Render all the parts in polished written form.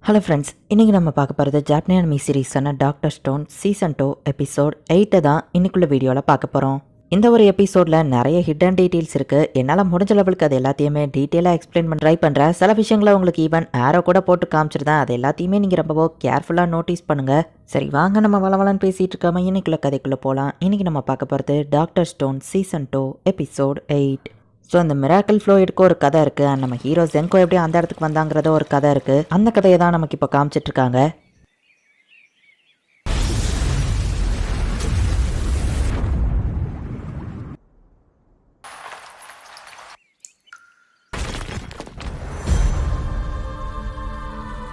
Hello friends, இன்றைக்கி நம்ம பார்க்க போகிறது ஜாப்பனீஸ் அனிமி சீரீஸான டாக்டர் ஸ்டோன் சீசன் 2 எபிசோட் 8 தான் இன்னைக்குள்ள வீடியோவில் பார்க்க போகிறோம். இந்த ஒரு எபிசோடில் நிறைய ஹிடன் டீட்டெயில்ஸ் இருக்குது. என்னால் முடிஞ்ச லெவலுக்கு அது எல்லாத்தையுமே டீட்டெயிலாக எக்ஸ்பிளைன் பண்ண ட்ரை பண்ணுறேன். சில விஷயங்களை உங்களுக்கு ஈவன் ஆரோ கூட போட்டு காமிச்சிருந்தேன். அது எல்லாத்தையுமே நீங்கள் ரொம்பவோ கேர்ஃபுல்லாக நோட்டீஸ் பண்ணுங்கள். சரி வாங்க, நம்ம வளவலன்னு பேசிகிட்டு இருக்காம இன்னைக்குள்ள கதைக்குள்ளே போகலாம். இன்றைக்கி நம்ம பார்க்க போகிறது doctor stone season 2 episode 8. So இந்த மிராக்கிள் ஃப்ளூயிடுக்கு ஒரு கதை இருக்குது. அண்ட் நம்ம ஹீரோ ஜென்கோ எப்படி அந்த இடத்துக்கு வந்தாங்கிறத ஒரு கதை இருக்குது. அந்த கதையை தான் நமக்கு இப்போ காமிச்சிட்ருக்காங்க.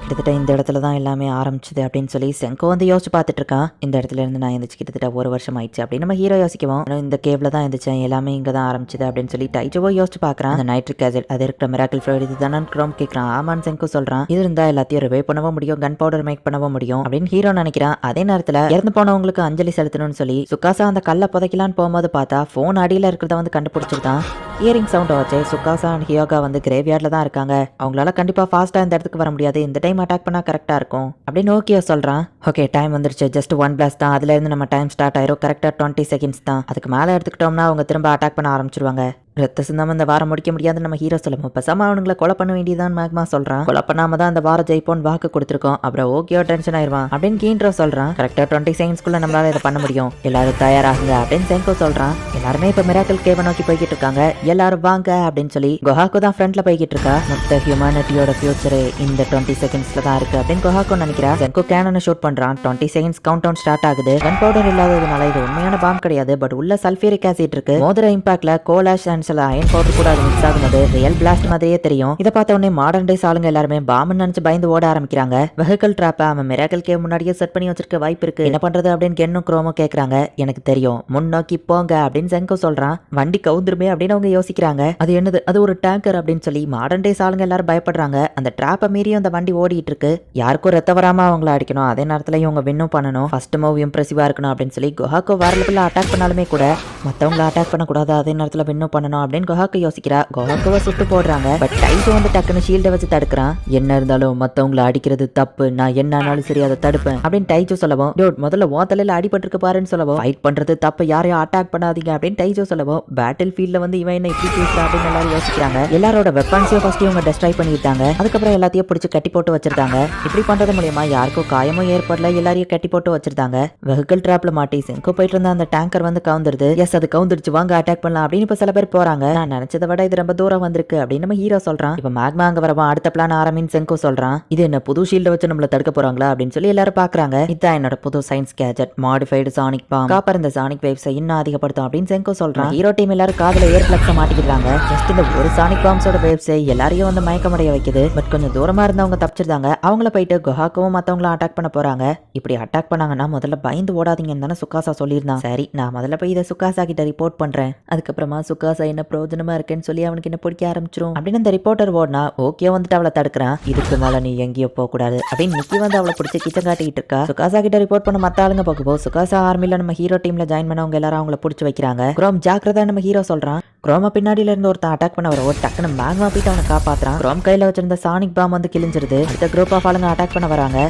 கிட்டத்தட்ட இந்த இடத்துல தான் எல்லாமே ஆரம்பிச்சுது அப்படின்னு சொல்லி செங்கோ வந்து யோசிச்சு பார்த்துட்டு இருக்கான். இந்த இடத்துல இருந்து நான் எந்திரிச்சு கிட்டத்தட்ட 1 வருஷம் ஆயிடுச்சு அப்படின்னு நம்ம ஹீரோ யோசிக்கவும், இந்த கேவ்ல தான் எந்திரிச்சேன், எல்லாமே இங்கே தான் ஆரம்பிச்சுது அப்படின்னு சொல்லி டைஜோவோ யோசிச்சு பார்க்குறான். அந்த நைட்ரிக் ஆசிட் அது இருக்கிற மிராக்கிள் ஃப்ளூயிட் இது தானே க்ரோம் கேட்குறான். ஆமான்னு செங்கோ சொல்கிறான். இது இருந்தால் எல்லாத்தையும் ரிவைவ் பண்ணவும் முடியும், கன் பவுடர் மேக் பண்ணவும் முடியும் அப்படின்னு ஹீரோ நினைக்கிறான். அதே நேரத்தில் இறந்து போனவங்களுக்கு அஞ்சலி செலுத்தணும்னு சொல்லி சுகாசா அந்த கல்லை புதைக்கலான்னு போகும்போது பார்த்தா ஃபோன் அடியில் இருக்கிறத வந்து கண்டுபிடிச்சிருக்கான். இயரிங் சவுண்டை வச்சு சுகாசா அண்ட் ஹியோகா வந்து கிரேவ்யார்டில் தான் இருக்காங்க. அவங்களால கண்டிப்பாக ஃபாஸ்ட்டாக இந்த இடத்துக்கு வர முடியாது. இந்த டைம் அட்டாக் பண்ணால் கரெக்டாக இருக்கும் அப்படின்னு ஓகே சொல்றான். ஓகே, டைம் வந்துருச்சு, ஜஸ்ட் 1 பிளாஸ்ட் தான், அதுல இருந்து நம்ம டைம் ஸ்டார்ட் ஆயிரும். கரெக்டா 20 செகண்ட்ஸ் தான். அதுக்கு மேல எடுத்துக்கிட்டோம்னா அவங்க திரும்ப அட்டாக் பண்ண ஆரம்பிச்சிருவாங்க. ரத்த சிந்தாம இந்த வாரம் முடிக்க முடியாதுன்னு நம்ம ஹீரோ சொல்லுவோம். பேசாம அவனுங்களை கொலை பண்ண வேண்டியதான் மேக்மா சொல்றான். கொலை பண்ணாம தான் அந்த வாரம் ஜெயிப்போன்னு வாக்கு கொடுத்துருக்கோம். அப்புறம் ஓகே டென்ஷன் ஆயிருவான் அப்படின்னு கீன்றோ சொல்றான். கரெக்டா 20 செகண்ட்ஸ்குள்ள நம்மளால இதை பண்ண முடியும், எல்லாரும் தயாராகுங்க அப்படின்னு செங்கோ சொல்றான். எல்லாருமே இப்ப மிராக்கிள் கேவ நோக்கி போய்கிட்டு இருக்காங்க. எல்லாரும் வாங்க அப்படின்னு சொல்லி கொஹாக்கு தான் ஃப்ரண்ட்ல போய்கிட்டு இருக்கா. மொத்த ஹியூமனிட்டியோட ஃபியூச்சர் இந்த 20 செகண்ட்ஸ்ல தான் இருக்கு அப்படின்னு கொஹாக்கு நினைக்கிறா. செங்கோ கேனனை ஷூட் பண்றான். 20 செகண்ட்ஸ் கவுண்ட் டவுன் ஸ்டார்ட் ஆகுது. கன் பவுடர் இல்லாததுனால இது உண்மையான பாம் கிடையாது, பட் உள்ள சல்ஃபியூரிக் ஆசிட் இருக்கு. மோதிர இம்பாக்ட்ல கோலாஷ் அண்ட் சில அயன் பவுடர் கூட அது மிக்ஸ் ஆகும்போது ரியல் பிளாஸ்ட் மாதிரியே தெரியும். இதை பார்த்த உடனே மாடர்ன் டேஸ் ஆளுங்க எல்லாருமே பாம்னு நினைச்சு பயந்து ஓட ஆரம்பிக்கிறாங்க. வெஹிக்கிள் ட்ராப்பை அவன் மிராக்கிள் கேவ் முன்னாடியே செட் பண்ணி வச்சிருக்க வாய்ப்பு இருக்கு, என்ன பண்றது அப்படின்னு கென்னும் க்ரோமோ கேக்குறாங்க. எனக்கு தெரியும், முன்னோக்கி போங்க அப்படின்னு செங்கோ சொல்றான். வண்டி கவுந்துருமே அப்படின்னு அவங்க யோசிக்கிறாங்க. அது என்னது, அது ஒரு டேங்கர் அப்படின்னு சொல்லி மாடர்ன் டேஸ் ஆளுங்க எல்லாரும் பயப்படுறாங்க. அந்த ட்ராப்பை மீறியும் அந்த வண்டி ஓடிட்டு இருக்கு. யாருக்கும் ரத்த வராம அவங்கள அடிக்கணும், அதே நேரத்துல இவங்க வின்னும் பண்ணணும், ஃபர்ஸ்ட் மூவ் இம்ப்ரெசிவா இருக்கணும் அப்படின்னு சொல்லி கொஹாக்கோ வேற அட்டாக் பண்ணாலுமே கூட மத்தவங்கள அட்டாக் பண்ணக்கூடாது, அதே நேரத்துல வின்னும் பண்ணணும் அப்படின்னு கொஹாக்கோ யோசிக்கிறா. கொஹாக்கோவை சுட்டு போடுறாங்க. பட் டைஜோ வந்து டக்குன்னு ஷீல்டை வச்சு தடுக்கிறான். என்ன இருந்தாலும் மத்தவங்கள அடிக்கிறது தப்பு, நான் என்ன ஆனாலும் சரி அதை தடுப்பேன் அப்படின்னு டைஜோ சொல்லவும், டோட் முதல்ல ஓ தலையில அடிபட்டிருக்கு பாருன்னு சொல்லவும், ஃபைட் பண்றது தப்பு, யாரையும் அட்டாக் பண்ணாதீங்க அப்படின்னு டைஜோ சொல்லவும், பேட்டில் ஃபீல்ட்ல வந்து இவன் என்ன இப்படி பேசுறா அப்படின்னு எல்லாரும் யோசிக்கிறாங்க. எல்லாரோட வெப்பன்ஸையும் ஃபர்ஸ்ட் இவங்க டெஸ்ட்ராய் பண்ணிட்டாங்க. அதுக்கப்புறம் எல்லாத்தையும் பிடிச்சி கட்டி போட்டு வச்சிருக்காங்க. இப்படி பண்றது மூலியமா யாருக்கும் காயமும் ஏற்படல, எல்லாரையும் கட்டி போட்டு வச்சிருந்தாங்க. வெஹிக்கிள் ட்ராப்ல மாட்டி செங்கோ போயிட்டு இருந்த அந்த டேங்கர் வந்து கவுந்துருது. எஸ், அது கவுந்துருச்சு, வாங்க அட்டாக் பண்ணலாம் அப்படின்னு இப்ப சில பேர் போறாங்க. நான் நினைச்சதை விட இது ரொம்ப தூரம் வந்திருக்கு அப்படின்னு நம்ம ஹீரோ சொல்றான். இப்ப மேக்மா அங்க வரவா அடுத்த பிளான் ஆரம்பின்னு செங்கோ சொல்றான். இது என்ன புது ஷீல்ட வச்சு நம்மள தடுக்க போறாங்களா அப்படின்னு சொல்லி எல்லாரும் பாக்குறாங்க. இதான் என்னோட புது science gadget, modified sonic bomb, copper இந்த சானிக் வேவ்ஸை இன்னும் அதிகப்படுத்தும் அப்படின்னு செங்கோ சொல்றான். ஹீரோ டீம் எல்லாரும் காதுல ஏர் பிளக்ஸ மாட்டிக்கிறாங்க. ஜஸ்ட் இந்த ஒரு சானிக் பாம்ஸோட வேவ்ஸ் எல்லாரையும் வந்து மயக்கமடைய வைக்குது. பட் கொஞ்சம் தூரமா இருந்தவங்க தப்பிச்சிருந்தாங்க. அவங்கள போயிட்டு கொஹாக்கவும் மத்தவங்களும் அட்டாக் பண்ண போறாங்க. இப்படி அட்டாக் பண்ணாங்கன்னா முதல்ல பயந்து ஓடாதீங்கன்னு தானே சுகாசா சொல்லியிருந்தான். சரி, நான் முதல்ல போய் இதை சுகாசா கிட்ட ரிப்போர்ட் பண்றேன், அதுக்கப்புறமா சுகாசா என்ன பிரயோஜனமா இருக்கேன்னு சொல்லி அவனுக்கு என்ன பிடிக்க ஆரம்பிச்சிரும் அப்படின்னு அந்த ரிப்போர்ட்டர் ஓடனா ஓகே வந்துட்டு அவளை தடுக்கிறான். இதுக்கு மேல நீ எங்கேயோ போக கூடாது அப்படின்னு நிக்கி வந்து அவளை பிடிச்சி கிச்சன் காட்டிக்கிட்டு இருக்கா. சுகாசா கிட்ட ரிப்போர்ட் பண்ண மத்த ஆளுங்க போகும்போது சுகாசா ஆர்மில நம்ம ஹீரோ டீம்ல ஜாயின் பண்ணவங்க எல்லாரும் அவங்கள பிடிச்சி வைக்கிறாங்க. குரோம் ஜாக்கிரதா நம்ம ஹீரோ சொல்றான். குரோமா பின்னாடியில இருந்து ஒருத்தன் அட்டாக் பண்ண வர டக்குன்னு மேக்மா போயிட்டு அவனை காப்பாத்துறான். குரோம் கையில வச்சிருந்த சானிக் பாம் வந்து கிழிஞ்சிருது. அடுத்த குரூப் ஆஃப் ஆளுங்க அட்டாக் பண்ண வராங்க.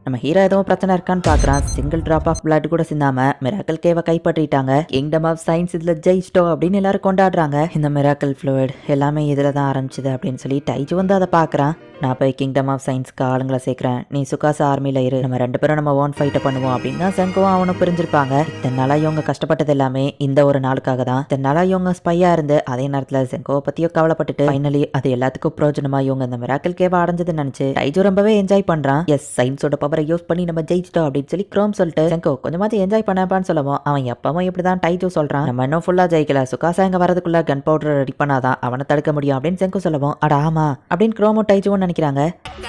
நம்ம ஹீரோ எதுவும் பிரச்சனை இருக்கான்னு பாக்குறான். சிங்கிள் டிராப் ஆஃப் பிளட் கூட சிந்தாம மிராக்கிள் கேவை கைப்பற்றிட்டாங்க. கிங்டம் ஆஃப் சயின்ஸ் இதுல ஜெயிச்சிட்டோம் அப்படின்னு எல்லாரும் கொண்டாடுறாங்க. இந்த மிராக்கிள் ஃப்ளூயிட் எல்லாமே இதுல தான் ஆரம்பிச்சுது அப்படின்னு சொல்லி டைஜு வந்து அதை பாக்குறான். நான் போய் கிங்டம் ஆஃப் சயின்ஸ்க்கு ஆளுங்களை சேர்க்கிறேன், நீ சுகாசா ஆர்மியில இரு, நம்ம 2 பேரும் நம்ம ஓன் ஃபைட்டை பண்ணுவோம் அப்படின்னு செங்கோவும் அவனும் பிரிஞ்சிருப்பாங்க. இத்தனை நாளா இவங்க கஷ்டப்பட்டது எல்லாமே இந்த ஒரு நாளுக்காக தான். இத்தனை நாளா இவங்க ஸ்பையா இருந்து அதே நேரத்துல செங்கோவை பத்தியோ கவலைப்பட்டுட்டு ஃபைனலி அது எல்லாத்துக்கும் பிரயோஜனமா இவங்க இந்த மிராக்கிள் கேவை அடைஞ்சதுன்னு நினைச்சு டைஜு ரொம்பவே என்ஜாய் பண்றான். எஸ், சயின்ஸோட பவரை யூஸ் பண்ணி நம்ம ஜெயிச்சிட்டோம் அப்படின்னு சொல்லி க்ரோம் சொல்லிட்டு செங்கோ கொஞ்சமாச்சு என்ஜாய் பண்ணப்பான்னு சொல்லவும், அவன் எப்பவும் இப்படிதான் டைஜோ சொல்றான். நம்ம இன்னும் ஃபுல்லா ஜெயிக்கல, சுகாசா இங்க வரதுக்குள்ள கன் பவுடர் ரெடி பண்ணாதான் அவனை தடுக்க முடியும் அப்படின்னு செங்கோ சொல்லவும், அட ஆமா அப்படின்னு க்ரோமோ டைஜோ பண்ணணும்னு நினைக்கிறாங்க.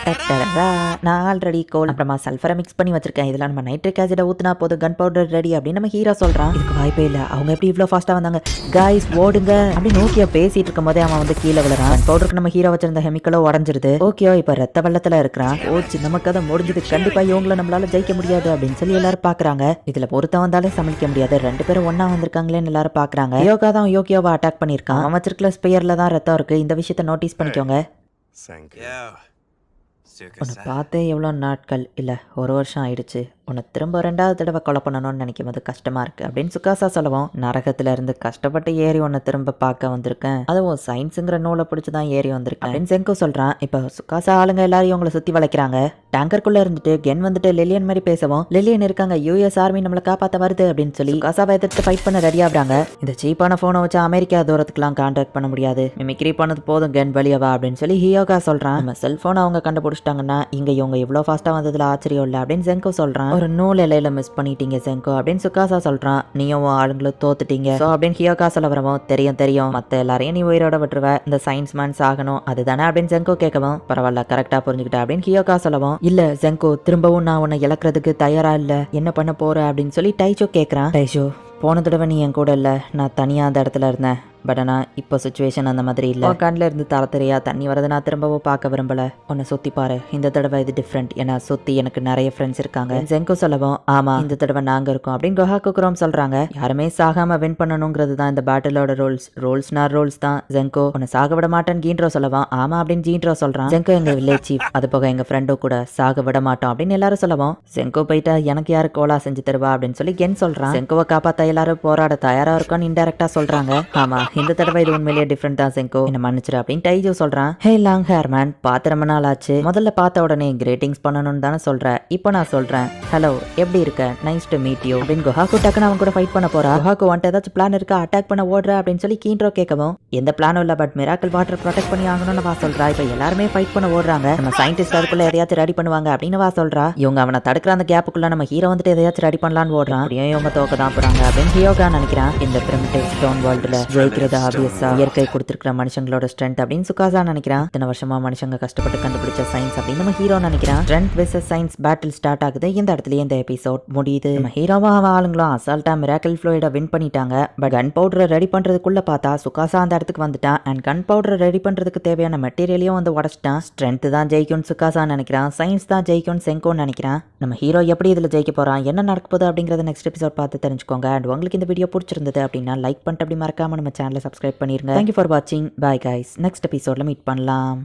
டட்டடடா, நான் ஆல்ரெடி கோல் அப்புறமா சல்ஃபரை மிக்ஸ் பண்ணி வச்சிருக்கேன். இதெல்லாம் நம்ம நைட்ரிக் ஆசிட ஊத்துனா போதும், கன் பவுடர் ரெடி அப்படின்னு நம்ம ஹீரோ சொல்றான். இதுக்கு வாய்ப்பே இல்ல, அவங்க எப்படி இவ்வளவு ஃபாஸ்டா வந்தாங்க? கைஸ் ஓடுங்க அப்படின்னு நோக்கியா பேசிட்டு இருக்கும் போதே அவன் வந்து கீழே விழுறான். கன் பவுடருக்கு நம்ம ஹீரோ வச்சிருந்த கெமிக்கலோ உடஞ்சிருது. ஓகே, இப்ப ரத்த வெள்ளத்துல இருக்கிறான். ஓச்சு, நமக்கு அதை முடிஞ்சது, கண்டிப்பா இவங்களை நம்மளால ஜெயிக்க முடியாது அப்படின்னு சொல்லி எல்லாரும் பாக்குறாங்க. இதுல ஒருத்தன் வந்தாலே சமாளிக்க முடியாது, 2 பேரும் ஒன்னா வந்திருக்காங்களேன்னு எல்லாரும் பாக்குறாங்க. யோகா தான் யோகியோவை அட்டாக் பண்ணிருக்கான். அவன் வச்சிருக்கல ஸ்பேயர்ல தான் ரத்தம் இருக்கு. இந்த விஷயத்த நோட்டீஸ் பண்ணிக்கோங்க. உன்னை பார்த்தே எவ்வளோ நாட்கள் இல்லை, 1 வருஷம் ஆயிடுச்சு. உன்னை திரும்ப 2வது தடவை கொலை பண்ணணும்னு நினைக்கும் போது கஷ்டமா இருக்கு அப்படின்னு சுகாசா சொல்லவும், நரகத்துல இருந்து கஷ்டப்பட்டு ஏறி உன்னை திரும்ப பார்க்க வந்திருக்கேன், அதுவும் சயின்ஸுங்கிற நூலை பிடிச்சுதான் ஏறி வந்திருக்கேன் அப்படின்னு செங்கோ சொல்றான். இப்போ சுகாசா ஆளுங்க எல்லாரையும் உங்களை சுத்தி வளைக்கிறாங்க. டேங்கருக்குள்ள இருந்துட்டு கென் வந்துட்டு லிலியன் மாதிரி பேசவும், லிலியன் இருக்காங்க, யூஎஸ் ஆர்மி நம்மளை காப்பாற்ற வருது அப்படின்னு சொல்லி சுகாசாவை எதிர்த்து ஃபைட் பண்ண ரெடி ஆகுறாங்க. இந்த சீப்பான போனை வச்சு அமெரிக்கா தூரத்துக்குலாம் கான்டாக்ட் பண்ண முடியாது, மிமிக்ரி பண்ணது போதும், கென் வெளியவா அப்படின்னு சொல்லி ஹியோகா சொல்றான். நம்ம செல்போனை அவங்க கண்டுபிடிச்சிட்டாங்கன்னா இங்க இவங்க இவ்வளோ ஃபாஸ்டா வந்ததுல ஆச்சரியம் இல்லை அப்படின்னு செங்கோ சொல்றான். ஒரு நூல் இலையில மிஸ் பண்ணிட்டீங்க செங்கோ அப்படின்னு சுகாசா சொல்றான். நீயும் ஆளுங்களும் தோத்துட்டீங்க சோ அப்படின்னு ஹியோகா சொல்ல வரவும், தெரியும் மத்த எல்லாரையும் நீ உயிரோட விட்டுருவ, இந்த சயின்ஸ் மேன்ஸ் ஆகணும் அதுதானே அப்படின்னு செங்கோ கேட்கவும், பரவாயில்ல கரெக்டா புரிஞ்சுக்கிட்ட அப்படின்னு ஹியோகா சொல்லவும், இல்ல செங்கோ திரும்பவும் நான் உன்னை இழக்கிறதுக்கு தயாரா இல்ல, என்ன பண்ண போற அப்படின்னு சொல்லி டைஷோ கேட்கறான். டைஷோ, போன தடவை நீ என் கூட இல்ல, நான் தனியா அந்த இடத்துல இருந்தேன். பட் ஆனால் இப்போ சுச்சுவேஷன் அந்த மாதிரி இல்லை. கண்ணில் இருந்து தரத்தெரியா தண்ணி வரதை நான் திரும்பவும் பார்க்க விரும்பல. உன்னை சுற்றி பாரு, இந்த தடவை இது டிஃப்ரெண்ட். ஏன்னா சுற்றி எனக்கு நிறைய ஃப்ரெண்ட்ஸ் இருக்காங்க. செங்கோ சொல்லவும், ஆமா இந்த தடவை நாங்கள் இருக்கோம் அப்படின்னு கொஹாக்குக்குரோம் சொல்றாங்க. யாருமே சாகாம வின் பண்ணணுங்கிறது தான் இந்த பேட்டிலோட ரூல்ஸ் தான். ஜெங்கோ உன்னை சாக விட மாட்டேன்னு கீன்றோ சொல்லவும், ஆமா அப்படின்னு ஜீன்றோ சொல்றான். ஜெங்கோ எங்க வில்லேஜ் சீஃப், அது போக எங்க ஃப்ரெண்டோ கூட சாக விட மாட்டோம் அப்படின்னு எல்லாரும் சொல்லவும், ஜெங்கோ போயிட்டா எனக்கு யாரு கோலா செஞ்சு தருவா அப்படின்னு சொல்லி கென் சொல்றான். ஜெங்கோவை காப்பாத்த எல்லாரும் போராட தயாரா இருக்கும்னு இன்டெரக்டா சொல்றாங்க. ஆமா இந்த தடவை இது உண்மையிலேயே டிஃப்ரெண்ட் தான் செங்கோ, என்ன மன்னிச்சிரு அப்படின்னு டைஜோ சொல்றான். ஹே லாங் ஹேர் மேன், பார்த்து ரொம்ப நாள் ஆச்சு. முதல்ல பார்த்த உடனே கிரேட்டிங்ஸ் பண்ணணும்னு தானே சொல்ற, இப்போ நான் சொல்றேன் ஹலோ எப்படி இருக்க, நைஸ் டு மீட் யூ அப்படின்னு கொஹாக்கு டக்குன்னு அவன் கூட ஃபைட் பண்ண போறா. கொஹாக்கு வந்துட்டு ஏதாச்சும் பிளான் இருக்கா, அட்டாக் பண்ண ஓடுற அப்படின்னு சொல்லி கீன்றோ கேட்கவும், எந்த பிளானும் இல்ல, பட் மிராக்கிள் வாட்டர் ப்ரொடெக்ட் பண்ணி ஆகணும்னு வா சொல்றா. இப்போ எல்லாருமே ஃபைட் பண்ண ஓடுறாங்க, நம்ம சயின்டிஸ்ட் அதுக்குள்ள எதையாச்சும் ரெடி பண்ணுவாங்க அப்படின்னு வா சொல்றா. இவங்க அவனை தடுக்கிற அந்த கேப்புக்குள்ள நம்ம ஹீரோ வந்துட்டு எதையாச்சும் ரெடி பண்ணலான்னு ஓடுறான். அப்படியே இவங்க தோக்க தான் போறாங்க அப்படின்னு ஹியோகா நினைக்கிறான். இந்த பிரிமிட்டிவ் ஸ்டோன் வேர்ல்டுல ஜெயிக்கிறது ஆப்வியஸா இயற்கை கொடுத்திருக்கிற மனுஷங்களோட ஸ்ட்ரென்த் அப்படின்னு சுகாசா நினைக்கிறான். இத்தனை வருஷமா மனுஷங்க கஷ்டப்பட்டு கண்டுபிடிச்ச சயின்ஸ் அப்படின்னு நம்ம ஹீரோ நினைக்கிறான். Strength versus science battle start ஆகுது. இந்த இடத்துல இந்த எபிசோட் முடியுது. நம்ம ஹீரோவா ஆளுங்களும் அசால்ட்டா மிராக்கிள் ஃப்ளூயிட வின் பண்ணிட்டாங்க. பட் கன் பவுடரை ரெடி பண்றதுக்குள்ள பார்த்தா சுகாசா அந்த இடத்துக்கு வந்துட்டான். அண்ட் கன் பவுடரை ரெடி பண்றதுக்கு தேவையான மெட்டீரியலையும் வந்து உடச்சிட்டான். ஸ்ட்ரென்த் தான் ஜெயிக்கும்னு சுகாசா நினைக்கிறான், சயின்ஸ் தான் ஜெயிக்கும்னு செங்கோன்னு நினைக்கிறான். நம்ம ஹீரோ எப்படி இதுல ஜெயிக்க போறான், என்ன நடக்க போகுது அப்படிங்கறத நெக்ஸ்ட் எபிசோட் பார்த்து தெரிஞ்சுக்கோங்க. அண்ட் உங்களுக்கு இந்த வீடியோ பிடிச்சிருந்தது அப்படின்னா லைக் பண்ணிட்டு அப்படி மறக்காம நம்ம சேனலை சப்ஸ்கிரைப் பண்ணிருங்க. தேங்க்யூ ஃபார் வாட்சிங். பாய் கைஸ், நெக்ஸ்ட் எபிசோட்ல மீட் பண்ணலாம்.